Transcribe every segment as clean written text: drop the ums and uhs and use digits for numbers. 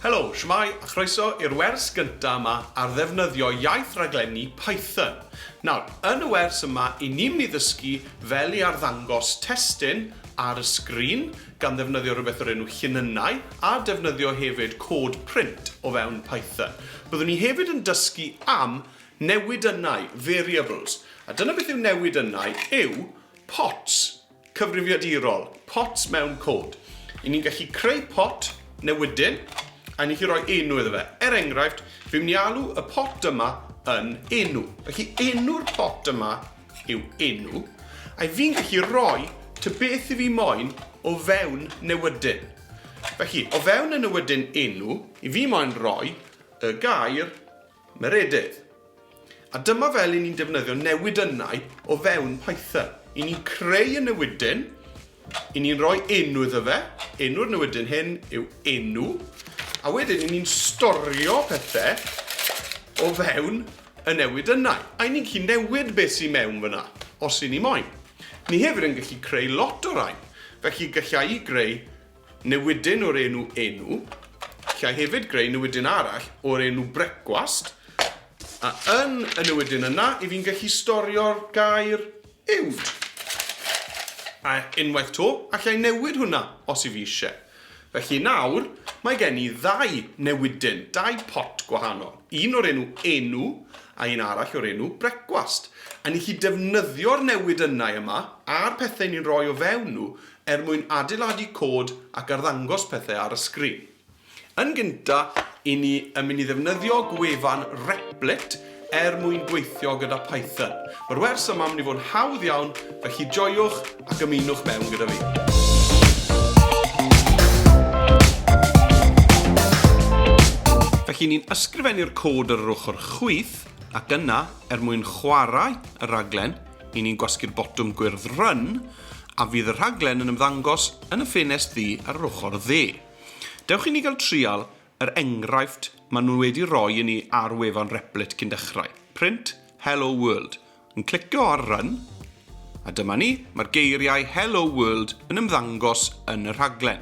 Helo, shwmai, a chroeso i'r wers gyntaf yma ar ddefnyddio iaith raglenni Python. Nawr, yn y wers yma, i ni'n mynd i ddysgu fel i arddangos testyn ar y sgrin gan ddefnyddio rhywbeth o'r enw llinynau a defnyddio hefyd cod print o fewn Python. Byddwn ni hefyd yn dysgu am newidynau, variables. A dyna beth yw newidynau yw pots cyfrifiadurol, pots mewn cod. I ni'n gallu creu pot newidyn, a ni'n gallu rhoi enw iddo fe. Enghraifft, fi'n mynd i alw y pot yma yn enw. Felly enw'r pot yma yw enw, a fi'n gallu rhoi beth i fi moyn o fewn newidyn. Felly, o fewn y newidyn enw, i fi moyn rhoi y gair meredydd. A dyma fel i ni'n defnyddio newidynau o fewn Python. I ni'n creu y newidyn, i ni'n rhoi enw iddo fe. Enw'r newidyn hyn yw enw. A wedyn, i ni'n storio pethau o fewn y newidynau. A ni'n gallu newid beth sy'n mewn fyna, os i ni moyn. Ni hefyd yn gallu creu lot o rain. Felly gallai i greu newidyn o'r enw enw. Gallai hefyd greu newidyn arall o'r enw brecwast. A yn y newidyn yna, i fi'n gallu storio'r gair uwd. A unwaith to, allai newid hwnna os i fi eisiau. Felly nawr, mae gen i ddau newidyn, dau pot gwahanol. Un o'r enw enw a un arall o'r enw brecwast. A ni chi defnyddio'r newidynau yma a'r pethau ni'n rhoi o fewn nhw mwyn adeiladu cod ac arddangos pethau ar y sgrin. Yn gyntaf, i ni yn mynd i ddefnyddio gwefan Replit mwyn gweithio gyda Python. Mae'r wers yma yn mynd i fod yn hawdd iawn, felly joiwch ac ymunwch mewn gyda fi. Felly ni'n ysgrifennu'r cod ar yr ochr chwith, ac yna, mwyn chwarae y raglen, i ni'n gwasgu'r botwm gwyrdd run, a fydd y rhaglen yn ymddangos yn y ffenest ddi ar yr ochr dde. Dewch i ni gael trial yr enghraifft maen nhw wedi rhoi i ni ar wefan Replit cyn dechrau. Print Hello World. Yn clicio ar run, a dyma ni, mae'r geiriau Hello World yn ymddangos yn y rhaglen.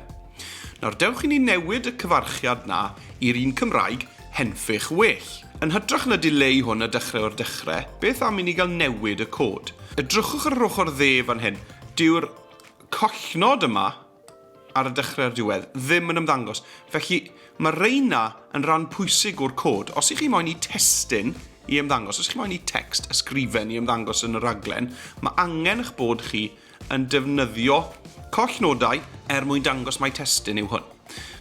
Nawr, dewch i ni newid y cyfarchiad na i'r un Cymraeg Henffych well. Yn hytrach na dileu hwn y dechrau o'r dechrau, beth am i ni gael newid y cod? Edrychwch ar yr ochr dde fan hyn. Dyw'r collnod yma ar y dechrau o'r diwedd ddim yn ymddangos. Felly mae reina yn rhan pwysig o'r cod. Os ych chi moyn i testyn i ymddangos, os ych chi moyn i text ysgrifen i ymddangos yn y raglen, mae angen eich bod chi yn defnyddio collnodau mwyn dangos mai testyn yw hwn.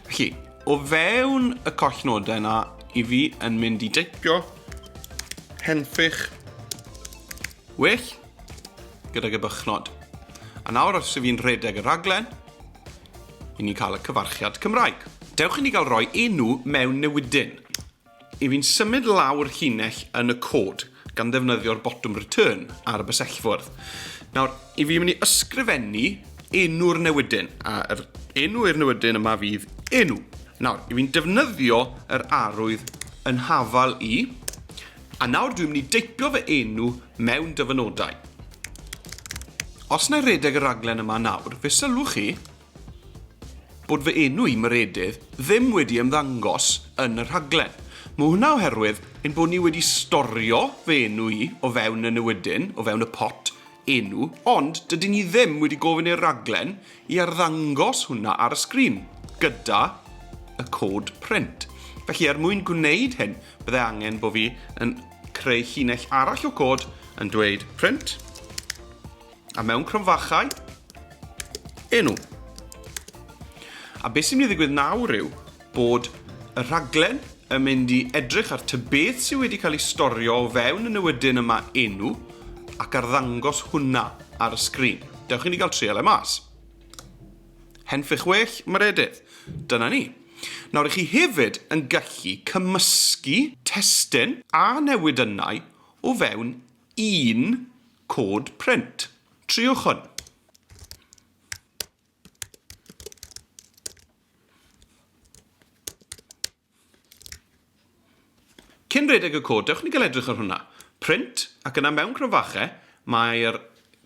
Felly, o fewn y collnodau yna, i fi yn mynd i deipio Henffych well gyda'r bychnod. A nawr os fi'n rhedeg y raglen, i ni cael y cyfarchiad Cymraeg. Dewch i ni gael rhoi enw mewn newidyn. I fi'n symud lawr llinell yn y cod gan ddefnyddio'r botwm return ar y bysellfwrdd. Nawr, i fi'n mynd i ysgrifennu enw'r newidyn. A yr enw i'r newidyn yma fydd enw. Nawr, i fi'n defnyddio yr arwydd yn hafal i, a nawr dwi'n mynd i deipio fy enw mewn dyfynodau. Os na redeg y raglen yma nawr, fe sylwch chi bod fy enw i meredydd ddim wedi ymddangos yn y rhaglen. Mae hwnna oherwydd ein bod ni wedi storio fy enw i o fewn y newidyn, o fewn y pot enw, ond dydyn ni ddim wedi gofyn i'r raglen i arddangos hwnna ar y sgrin gyda y cod print. Felly mwyn gwneud hyn, byddai angen bod fi yn creu llinell arall o cod yn dweud print, a mewn cromfachau, enw. A beth sy'n mynd i ddigwydd nawr yw bod y rhaglen yn mynd i edrych ar beth sydd wedi cael ei storio o fewn y newidyn yma enw ac arddangos hwnna ar y sgrin. Dewch i ni gael trial e mas. Henffych well, meredydd. Dyna ni. Nawr, chi hefyd yn gallu cymysgu testyn a newidynau o fewn un cod print. Triwch hwn. Cyn redeg y cod, dewch ni gael edrych ar hwnna. Print, ac yna mewn cromfachau, mae'r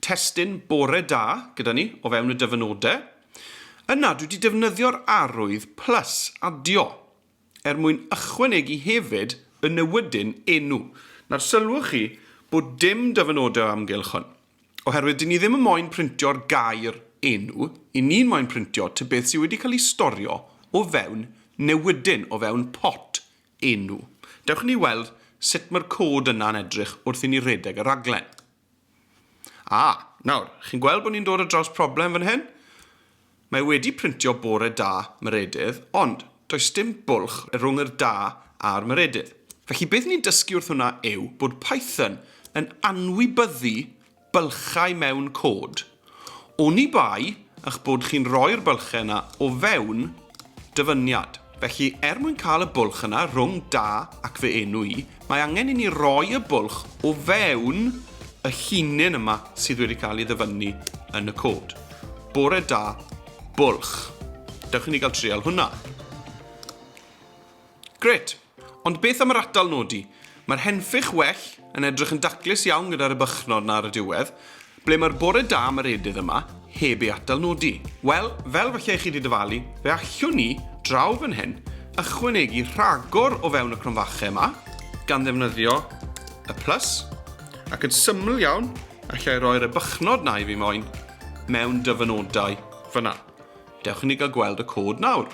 testyn bore da gyda ni o fewn y dyfynodau. Yna, dwi wedi defnyddio'r arwydd plus adio. mwyn ychwanegu hefyd y newydyn enw. Nawr sylwch chi bod dim dyfynodau o amgylch hwn. Oherwydd dyn ni ddim yn moyn printio'r gair enw, i ni'n moyn printio ty beth sydd wedi cael ei storio o fewn newydyn, o fewn pot enw. Dewch ni weld sut mae'r cod yna'n edrych wrth i ni redeg y raglen. Nawr, chi'n gweld bod ni'n dod ar draws problem fan hyn? Mae wedi printio bore da myredydd, ond does dim bwlch rhwng yr da a'r myredydd. Felly beth ni'n dysgu wrth hwnna yw bod Python yn anwybyddu bylchau mewn cod. Oni bai eich bod chi'n rhoi'r bylchau yna o fewn dyfyniad. Felly, mwyn cael y bwlch yna rhwng da ac fy enw i, mae angen i ni roi y bwlch o fewn y llinyn yma sydd wedi cael ei ddyfynnu yn y cod. Bore da, bwlch. Dewch i ni gael trial hwnna. Gret, ond beth am yr atal nodi? Mae'r Henffych well yn edrych yn daclus iawn gyda'r bychnod na ar y diwedd, ble mae'r bore da myredydd yma heb ei atal nodi. Wel, fel falle chi wedi dyfalu, fe allwn ni, draw fan hyn, ychwanegu rhagor o fewn y cronfachau yma, gan ddefnyddio y plus, ac yn syml iawn, allai roi'r bychnod na i fi moyn mewn dyfynodau fyna. Dewch i ni gael gweld y cod nawr.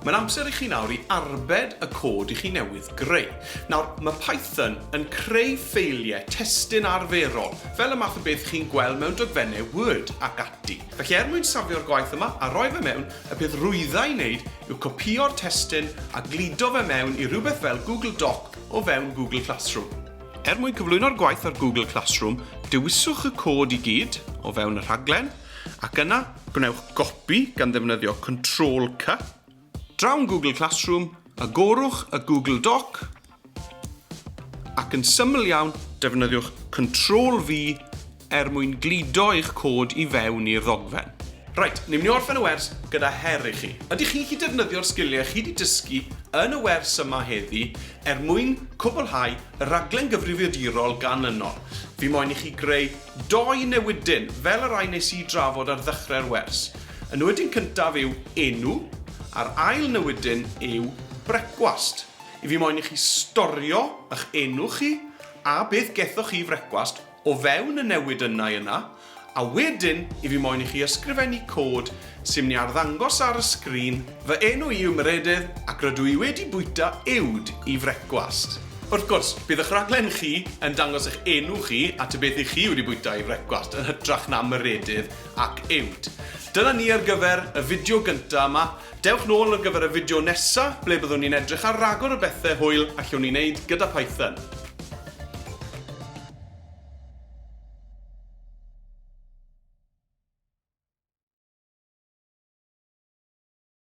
Mae'n amser i chi nawr i arbed y cod i chi newydd greu. Nawr, mae Python yn creu ffeiliau testyn arferol, fel y math o beth chi'n gweld mewn dogfennau Word ac ati. Felly mwyn safio'r gwaith yma a roi fe mewn, y peth rwyddau i wneud yw copio'r testyn a glido fe mewn i rhywbeth fel Google Doc o fewn Google Classroom. Mwyn cyflwyno'r gwaith ar Google Classroom, dewiswch y cod i gyd o fewn y rhaglen, ac yna gwnewch gopi gan ddefnyddio Ctrl+C. Drawn Google Classroom, agorwch y Google Doc, ac yn syml iawn, defnyddiwch Ctrl+V mwyn glido eich cod i fewn i'r ddogfen. Reit, ni'n mynd i orffen y wers gyda her i chi. Ydych chi'n gallu defnyddio'r sgiliau chi wedi dysgu yn y wers yma heddi mwyn cwblhau y raglen gyfrifiadurol gan yno. Fi moyn i chi greu 2 newydyn fel y rai nes i drafod ar ddechrau'r wers. Y newydyn cyntaf yw enw, a'r ail newydyn yw brecwast. I fi moyn i chi storio eich enw chi a beth gethoch chi frecwast o fewn y newid yna, a wedyn i fi moyn i chi ysgrifennu cod sy'n mynd i arddangos ar y sgrin fy enw i yw myredydd ac rydw i wedi bwyta uwd i frecwast. Wrth gwrs, bydd eich raglen chi yn dangos eich enw chi at y beth i chi wedi bwyta i frecwast yn hytrach na myredydd ac uwd. Dyna ni ar gyfer y fideo gyntaf yma. Dewch nôl ar gyfer y fideo nesaf ble byddwn ni'n edrych ar ragor o bethau hwyl allwn ni wneud gyda Python.